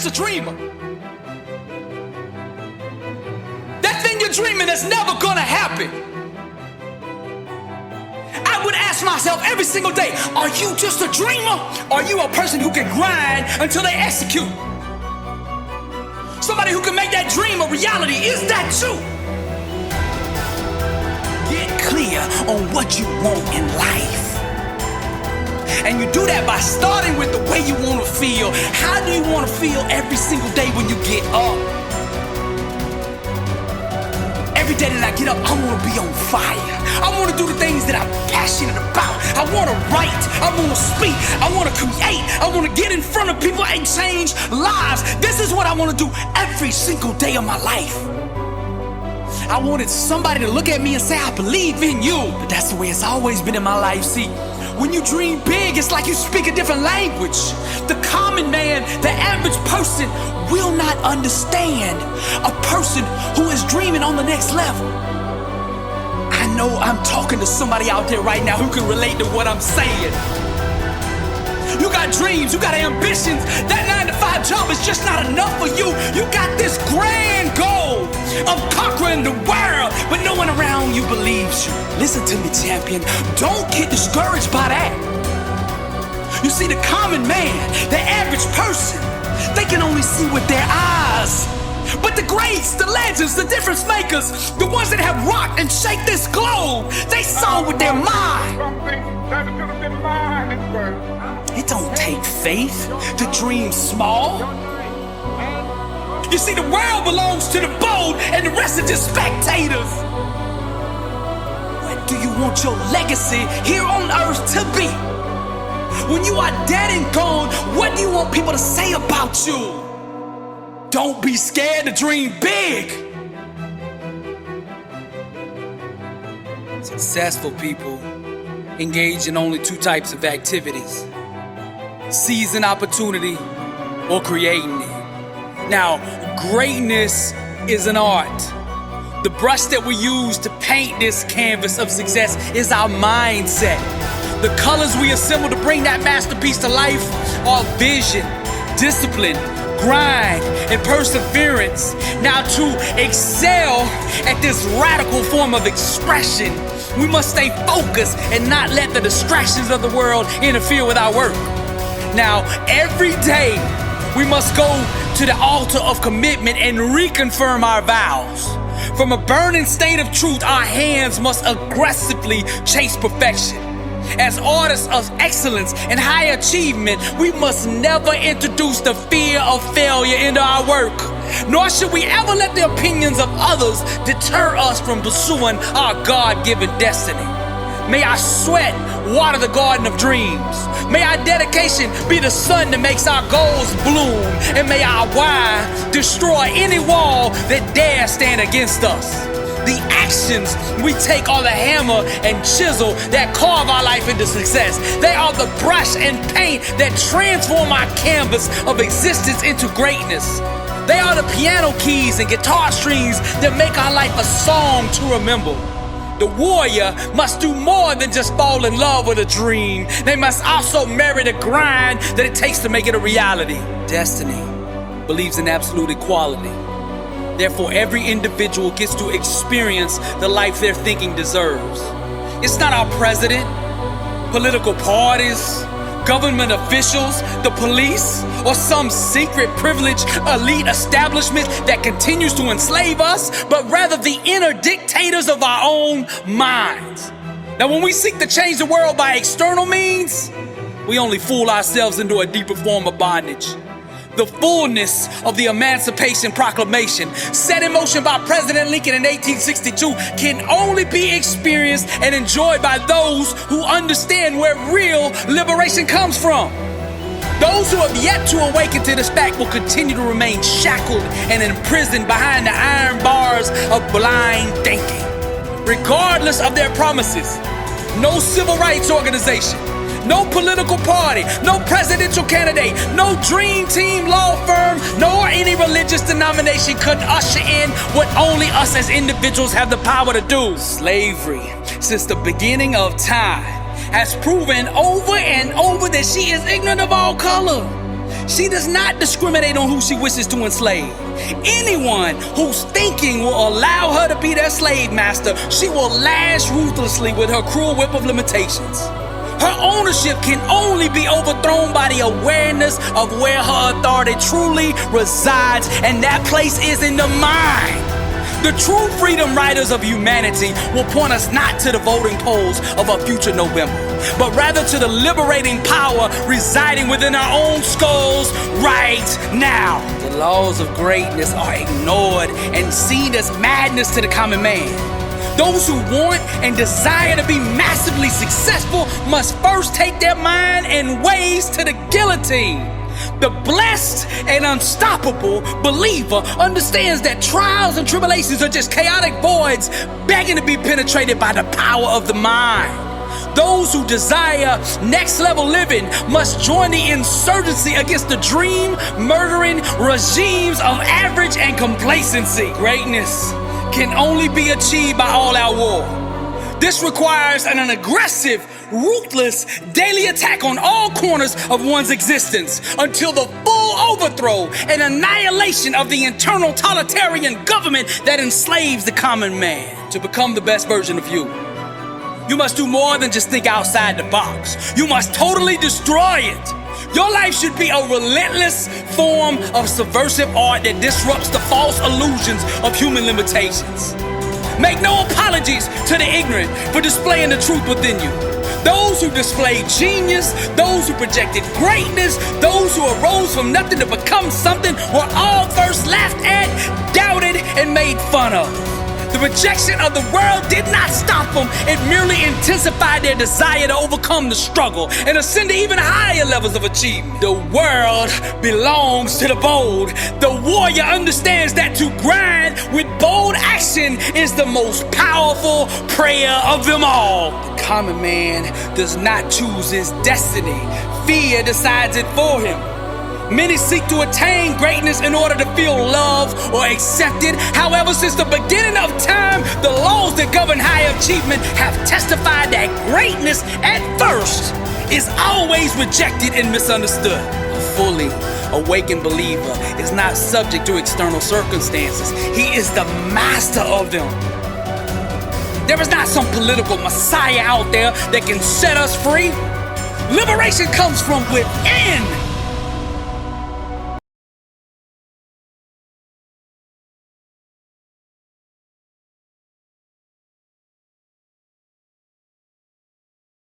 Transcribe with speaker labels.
Speaker 1: a dreamer. That thing you're dreaming is never gonna happen. I would ask myself every single day, are you just a dreamer? Or are you a person who can grind until they execute? Somebody who can make that dream a reality. Is that you? Get clear on what you want in life. And you do that by starting with the way you want to feel. How do you want to feel every single day when you get up? Every day that I get up, I want to be on fire. I want to do the things that I'm passionate about. I want to write. I want to speak. I want to create. I want to get in front of people and change lives. This is what I want to do every single day of my life. I wanted somebody to look at me and say, I believe in you. But that's the way it's always been in my life. See, when you dream big, it's like you speak a different language. The common man, the average person, will not understand a person who is dreaming on the next level. I know I'm talking to somebody out there right now who can relate to what I'm saying. You got dreams, you got ambitions. That 9-to-5 job is just not enough for you. You got this grand goal of conquering the world, but no one around you believes you. Listen to me, champion. Don't get discouraged by that. You see, the common man, the average person, they can only see with their eyes. But the greats, the legends, the difference makers, the ones that have rocked and shaped this globe, they saw with their mind. It don't take faith to dream small. You see, the world belongs to the bold and the rest are just spectators. What do you want your legacy here on earth to be? When you are dead and gone, what do you want people to say about you? Don't be scared to dream big. Successful people engage in only two types of activities: seizing opportunity or creating it. Now, greatness is an art. The brush that we use to paint this canvas of success is our mindset. The colors we assemble to bring that masterpiece to life are vision, discipline, grind, and perseverance. Now, to excel at this radical form of expression, we must stay focused and not let the distractions of the world interfere with our work. Now, every day, we must go to the altar of commitment and reconfirm our vows. From a burning state of truth, our hands must aggressively chase perfection. As artists of excellence and high achievement, we must never introduce the fear of failure into our work. Nor should we ever let the opinions of others deter us from pursuing our God-given destiny. May our sweat water the garden of dreams. May our dedication be the sun that makes our goals bloom. And may our why destroy any wall that dares stand against us. The actions we take are the hammer and chisel that carve our life into success. They are the brush and paint that transform our canvas of existence into greatness. They are the piano keys and guitar strings that make our life a song to remember. The warrior must do more than just fall in love with a dream. They must also marry the grind that it takes to make it a reality. Destiny believes in absolute equality. Therefore, every individual gets to experience the life their thinking deserves. It's not our president, political parties, government officials, the police, or some secret privileged elite establishment that continues to enslave us, but rather the inner dictators of our own minds. Now, when we seek to change the world by external means, we only fool ourselves into a deeper form of bondage. The fullness of the Emancipation Proclamation, set in motion by President Lincoln in 1862, can only be experienced and enjoyed by those who understand where real liberation comes from. Those who have yet to awaken to this fact will continue to remain shackled and imprisoned behind the iron bars of blind thinking. Regardless of their promises, no civil rights organization, no political party, no presidential candidate, no dream team law firm, nor any religious denomination could usher in what only us as individuals have the power to do. Slavery, since the beginning of time, has proven over and over that she is ignorant of all color. She does not discriminate on who she wishes to enslave. Anyone whose thinking will allow her to be their slave master, she will lash ruthlessly with her cruel whip of limitations. Her ownership can only be overthrown by the awareness of where her authority truly resides, and that place is in the mind. The true freedom riders of humanity will point us not to the voting polls of a future November, but rather to the liberating power residing within our own skulls right now. The laws of greatness are ignored and seen as madness to the common man. Those who want and desire to be massively successful must first take their mind and ways to the guillotine. The blessed and unstoppable believer understands that trials and tribulations are just chaotic voids begging to be penetrated by the power of the mind. Those who desire next level living must join the insurgency against the dream murdering regimes of average and complacency. Greatness can only be achieved by all-out war. This requires an aggressive, ruthless daily attack on all corners of one's existence until the full overthrow and annihilation of the internal totalitarian government that enslaves the common man. To become the best version of you, you must do more than just think outside the box. You must totally destroy it. Your life should be a relentless form of subversive art that disrupts the false illusions of human limitations. Make no apologies to the ignorant for displaying the truth within you. Those who displayed genius, those who projected greatness, those who arose from nothing to become something were all first laughed at, doubted, and made fun of. The rejection of the world did not stop them. It merely intensified their desire to overcome the struggle and ascend to even higher levels of achievement. The world belongs to the bold. The warrior understands that to grind with bold action is the most powerful prayer of them all. The common man does not choose his destiny. Fear decides it for him. Many seek to attain greatness in order to feel loved or accepted. However, since the beginning of time, the laws that govern high achievement have testified that greatness at first is always rejected and misunderstood. A fully awakened believer is not subject to external circumstances. He is the master of them. There is not some political messiah out there that can set us free. Liberation comes from within.